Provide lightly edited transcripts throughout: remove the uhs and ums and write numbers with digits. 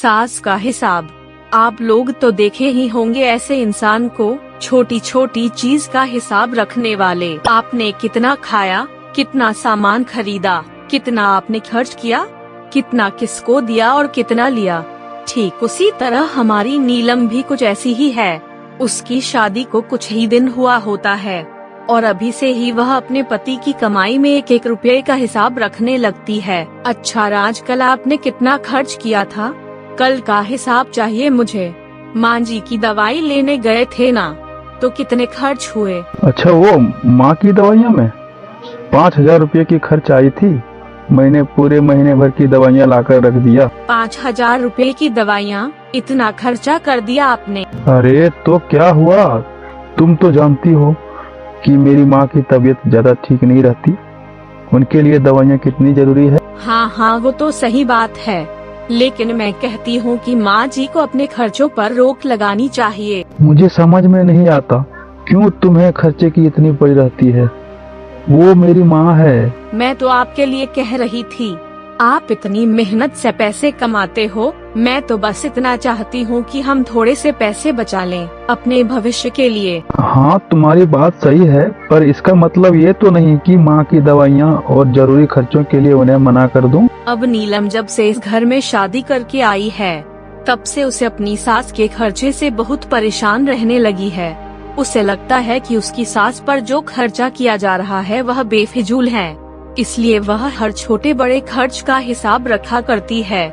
सास का हिसाब। आप लोग तो देखे ही होंगे ऐसे इंसान को, छोटी छोटी चीज का हिसाब रखने वाले। आपने कितना खाया, कितना सामान खरीदा, कितना आपने खर्च किया, कितना किसको दिया और कितना लिया। ठीक उसी तरह हमारी नीलम भी कुछ ऐसी ही है। उसकी शादी को कुछ ही दिन हुआ होता है और अभी से ही वह अपने पति की कमाई में एक एक रुपये का हिसाब रखने लगती है। अच्छा राज, कल आपने कितना खर्च किया था? कल का हिसाब चाहिए मुझे। माँ जी की दवाई लेने गए थे ना, तो कितने खर्च हुए? अच्छा, वो माँ की दवाइयाँ में 5,000 रुपये की खर्च आई थी। मैंने पूरे महीने भर की दवाइयाँ लाकर रख दिया। 5,000 रुपए की दवाइयाँ? इतना खर्चा कर दिया आपने? अरे तो क्या हुआ, तुम तो जानती हो कि मेरी माँ की तबीयत ज्यादा ठीक नहीं रहती। उनके लिए दवाइयाँ कितनी जरूरी है। हाँ हाँ, वो तो सही बात है, लेकिन मैं कहती हूँ कि माँ जी को अपने खर्चों पर रोक लगानी चाहिए। मुझे समझ में नहीं आता क्यों तुम्हें खर्चे की इतनी पड़ी रहती है। वो मेरी माँ है। मैं तो आपके लिए कह रही थी, आप इतनी मेहनत से पैसे कमाते हो, मैं तो बस इतना चाहती हूँ कि हम थोड़े से पैसे बचा लें अपने भविष्य के लिए। हाँ, तुम्हारी बात सही है, पर इसका मतलब ये तो नहीं कि माँ की दवाइयाँ और जरूरी खर्चों के लिए उन्हें मना कर दूं। अब नीलम जब से इस घर में शादी करके आई है, तब से उसे अपनी सास के खर्चे से बहुत परेशान रहने लगी है। उसे लगता है कि उसकी सास पर जो खर्चा किया जा रहा है वह बेफिजूल है, इसलिए वह हर छोटे बड़े खर्च का हिसाब रखा करती है।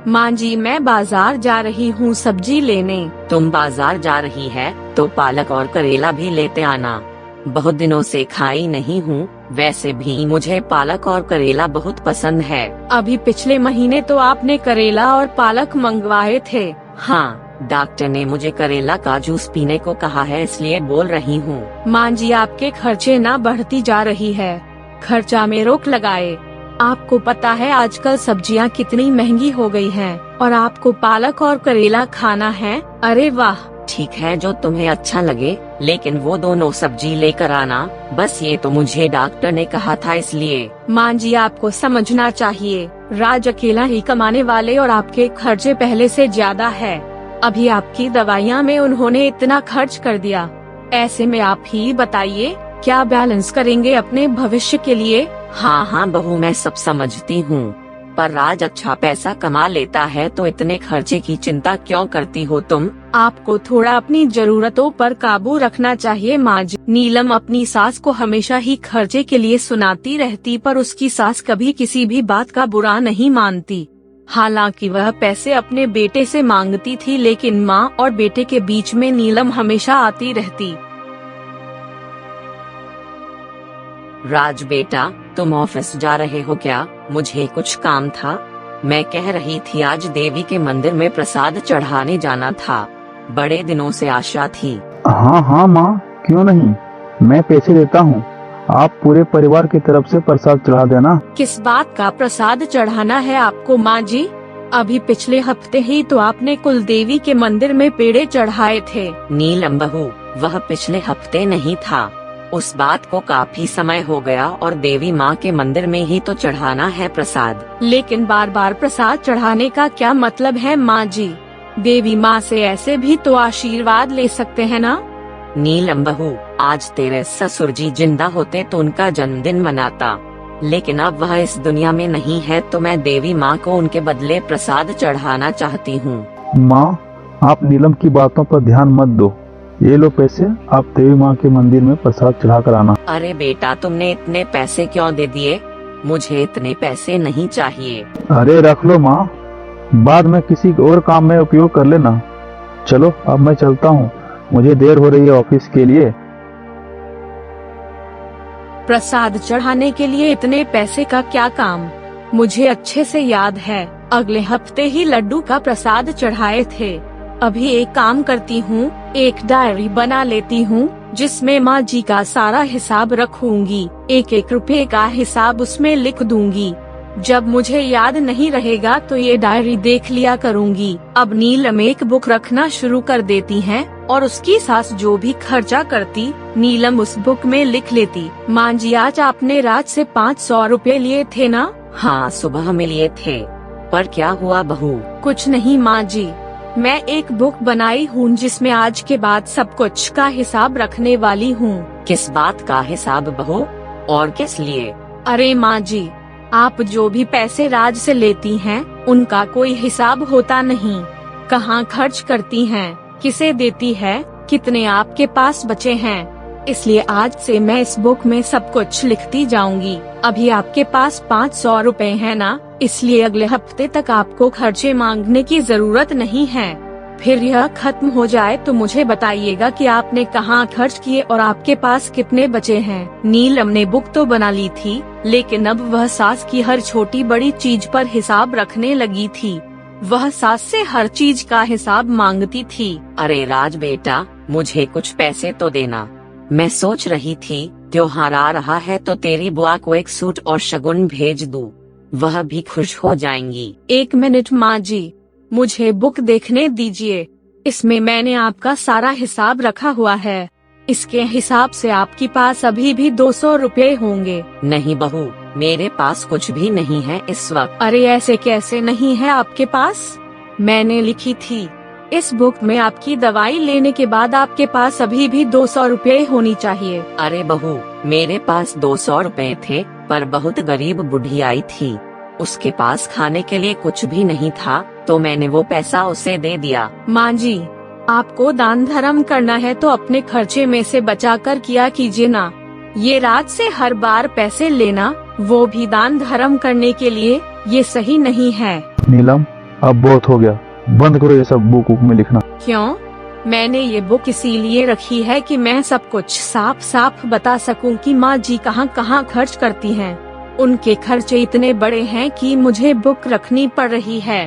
माँ जी, मैं बाजार जा रही हूँ सब्जी लेने। तुम बाजार जा रही है तो पालक और करेला भी लेते आना। बहुत दिनों से खाई नहीं हूँ। वैसे भी मुझे पालक और करेला बहुत पसंद है। अभी पिछले महीने तो आपने करेला और पालक मंगवाए थे। हाँ, डॉक्टर ने मुझे करेला का जूस पीने को कहा है, इसलिए बोल रही हूँ। माँ जी, आपके खर्चे ना बढ़ती जा रही है, खर्चा में रोक लगाए। आपको पता है आजकल सब्जियाँ कितनी महंगी हो गई हैं, और आपको पालक और करेला खाना है? अरे वाह! ठीक है, जो तुम्हें अच्छा लगे, लेकिन वो दोनों सब्जी लेकर आना। बस ये तो मुझे डॉक्टर ने कहा था, इसलिए। माँ जी, आपको समझना चाहिए, राज अकेला ही कमाने वाले और आपके खर्चे पहले से ज्यादा है। अभी आपकी दवाइयाँ में उन्होंने इतना खर्च कर दिया। ऐसे में आप ही बताइए, क्या बैलेंस करेंगे अपने भविष्य के लिए? हाँ हाँ बहू, मैं सब समझती हूँ, पर राज अच्छा पैसा कमा लेता है तो इतने खर्चे की चिंता क्यों करती हो तुम? आपको थोड़ा अपनी जरूरतों पर काबू रखना चाहिए माँ जी। नीलम अपनी सास को हमेशा ही खर्चे के लिए सुनाती रहती, पर उसकी सास कभी किसी भी बात का बुरा नहीं मानती। हालांकि वह पैसे अपने बेटे से मांगती थी, लेकिन माँ और बेटे के बीच में नीलम हमेशा आती रहती। राज बेटा, तुम ऑफिस जा रहे हो क्या? मुझे कुछ काम था। मैं कह रही थी आज देवी के मंदिर में प्रसाद चढ़ाने जाना था, बड़े दिनों से आशा थी। हाँ हाँ माँ, क्यों नहीं, मैं पैसे देता हूँ। आप पूरे परिवार की तरफ से प्रसाद चढ़ा देना। किस बात का प्रसाद चढ़ाना है आपको माँ जी? अभी पिछले हफ्ते ही तो आपने कुल देवी के मंदिर में पेड़े चढ़ाए थे। नीलम बहू, वह पिछले हफ्ते नहीं था, उस बात को काफी समय हो गया, और देवी माँ के मंदिर में ही तो चढ़ाना है प्रसाद। लेकिन बार बार प्रसाद चढ़ाने का क्या मतलब है माँ जी? देवी माँ से ऐसे भी तो आशीर्वाद ले सकते हैं ना? नीलम बहू, आज तेरे ससुर जी जिंदा होते तो उनका जन्मदिन मनाता, लेकिन अब वह इस दुनिया में नहीं है, तो मैं देवी माँ को उनके बदले प्रसाद चढ़ाना चाहती हूँ। माँ, आप नीलम की बातों पर ध्यान मत दो। ये लो पैसे, आप देवी माँ के मंदिर में प्रसाद चढ़ा कर आना। अरे बेटा, तुमने इतने पैसे क्यों दे दिए? मुझे इतने पैसे नहीं चाहिए। अरे रख लो माँ, बाद में किसी और काम में उपयोग कर लेना। चलो अब मैं चलता हूँ, मुझे देर हो रही है ऑफिस के लिए। प्रसाद चढ़ाने के लिए इतने पैसे का क्या काम? मुझे अच्छे से याद है, अगले हफ्ते ही लड्डू का प्रसाद चढ़ाए थे। अभी एक काम करती हूँ, एक डायरी बना लेती हूँ, जिसमें माँ जी का सारा हिसाब रखूंगी। एक एक रुपए का हिसाब उसमें लिख दूंगी। जब मुझे याद नहीं रहेगा तो ये डायरी देख लिया करूंगी। अब नीलम एक बुक रखना शुरू कर देती है, और उसकी सास जो भी खर्चा करती, नीलम उस बुक में लिख लेती। माँ जी, आज आपने राज से 500 रुपए लिए थे ना? हाँ, सुबह में लिए थे। पर क्या हुआ बहू? कुछ नहीं माँ जी, मैं एक बुक बनाई हूँ जिसमें आज के बाद सब कुछ का हिसाब रखने वाली हूँ। किस बात का हिसाब बहू, और किस लिए? अरे माँ जी, आप जो भी पैसे राज से लेती हैं, उनका कोई हिसाब होता नहीं। कहाँ खर्च करती हैं, किसे देती है, कितने आपके पास बचे हैं। इसलिए आज से मैं इस बुक में सब कुछ लिखती जाऊंगी। अभी आपके पास 500 रुपए है ना, इसलिए अगले हफ्ते तक आपको खर्चे मांगने की जरूरत नहीं है। फिर यह खत्म हो जाए तो मुझे बताइएगा कि आपने कहाँ खर्च किए और आपके पास कितने बचे हैं। नीलम ने बुक तो बना ली थी, लेकिन अब वह सास की हर छोटी बड़ी चीज पर हिसाब रखने लगी थी। वह सास से हर चीज का हिसाब मांगती थी। अरे राज बेटा, मुझे कुछ पैसे तो देना। मैं सोच रही थी त्योहार आ रहा है तो तेरी बुआ को एक सूट और शगुन भेज दूं, वह भी खुश हो जाएंगी। 1 मिनट माँ जी, मुझे बुक देखने दीजिए। इसमें मैंने आपका सारा हिसाब रखा हुआ है। इसके हिसाब से आपके पास अभी भी 200 रुपए होंगे। नहीं बहू, मेरे पास कुछ भी नहीं है इस वक्त। अरे ऐसे कैसे नहीं है आपके पास? मैंने लिखी थी इस बुक में आपकी दवाई लेने के बाद आपके पास अभी भी 200 रुपए होनी चाहिए। अरे बहू, मेरे पास 200 रुपए थे, पर बहुत गरीब बुढ़ी आई थी, उसके पास खाने के लिए कुछ भी नहीं था, तो मैंने वो पैसा उसे दे दिया। माँ जी, आपको दान धर्म करना है तो अपने खर्चे में से बचा कर किया कीजिए ना। ये रात से हर बार पैसे लेना, वो भी दान धर्म करने के लिए, ये सही नहीं है। नीलम, अब बहुत हो गया, बंद करो ये सब बुक में लिखना। क्यों? मैंने ये बुक इसीलिए रखी है कि मैं सब कुछ साफ साफ बता सकूं कि माँ जी कहाँ कहाँ खर्च करती हैं। उनके खर्चे इतने बड़े हैं कि मुझे बुक रखनी पड़ रही है।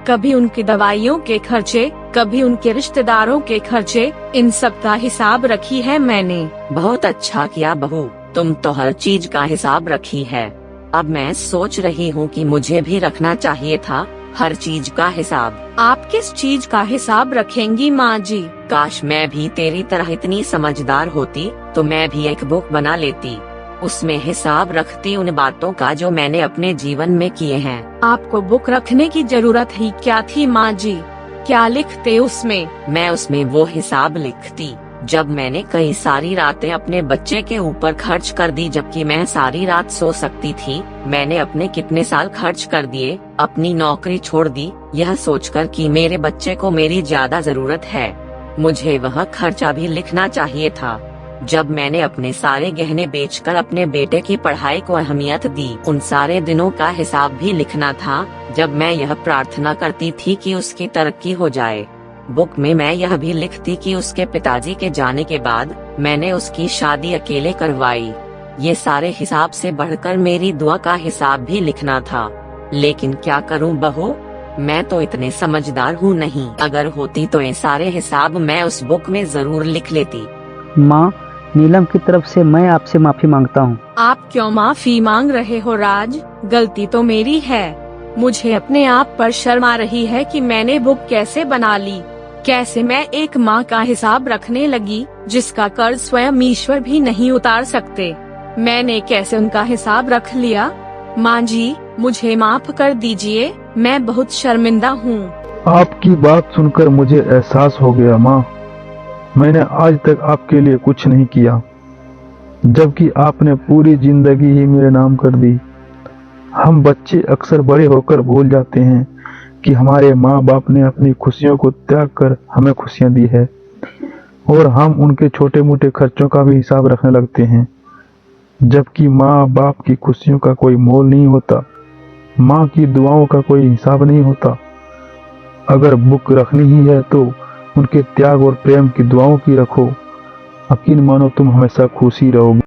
कभी उनकी दवाइयों के खर्चे, कभी उनके रिश्तेदारों के खर्चे, इन सब का हिसाब रखी है मैंने। बहुत अच्छा किया बहू, तुम तो हर चीज का हिसाब रखी है। अब मैं सोच रही हूँ कि मुझे भी रखना चाहिए था हर चीज का हिसाब। आप किस चीज का हिसाब रखेंगी माँ जी? काश मैं भी तेरी तरह इतनी समझदार होती तो मैं भी एक बुक बना लेती, उसमें हिसाब रखती उन बातों का जो मैंने अपने जीवन में किए हैं। आपको बुक रखने की जरूरत ही क्या थी माँ जी? क्या लिखते उसमें? मैं उसमें वो हिसाब लिखती जब मैंने कई सारी रातें अपने बच्चे के ऊपर खर्च कर दी जबकि मैं सारी रात सो सकती थी। मैंने अपने कितने साल खर्च कर दिए, अपनी नौकरी छोड़ दी, यह सोचकर कि मेरे बच्चे को मेरी ज्यादा जरूरत है। मुझे वह खर्चा भी लिखना चाहिए था। जब मैंने अपने सारे गहने बेचकर अपने बेटे की पढ़ाई को अहमियत दी, उन सारे दिनों का हिसाब भी लिखना था जब मैं यह प्रार्थना करती थी कि उसकी तरक्की हो जाए। बुक में मैं यह भी लिखती कि उसके पिताजी के जाने के बाद मैंने उसकी शादी अकेले करवाई। ये सारे हिसाब से बढ़कर मेरी दुआ का हिसाब भी लिखना था। लेकिन क्या करूं बहू, मैं तो इतने समझदार हूँ नहीं। अगर होती तो ये सारे हिसाब मैं उस बुक में जरूर लिख लेती। माँ, नीलम की तरफ से मैं आपसे माफी मांगता हूँ। आप क्यों माफी मांग रहे हो राज? गलती तो मेरी है। मुझे अपने आप पर शर्म आ रही है कि मैंने बुक कैसे बना ली। कैसे मैं एक माँ का हिसाब रखने लगी जिसका कर्ज स्वयं ईश्वर भी नहीं उतार सकते। मैंने कैसे उनका हिसाब रख लिया। माँ जी, मुझे माफ कर दीजिए, मैं बहुत शर्मिंदा हूँ। आपकी बात सुनकर मुझे एहसास हो गया माँ, मैंने आज तक आपके लिए कुछ नहीं किया, जबकि आपने पूरी जिंदगी ही मेरे नाम कर दी। हम बच्चे अक्सर बड़े होकर भूल जाते हैं कि हमारे माँ बाप ने अपनी खुशियों को त्याग कर हमें खुशियाँ दी है, और हम उनके छोटे मोटे खर्चों का भी हिसाब रखने लगते हैं, जबकि माँ बाप की खुशियों का कोई मोल नहीं होता, माँ की दुआओं का कोई हिसाब नहीं होता। अगर बुक रखनी ही है तो उनके त्याग और प्रेम की दुआओं की रखो। यकीन मानो तुम हमेशा खुशी रहोगी।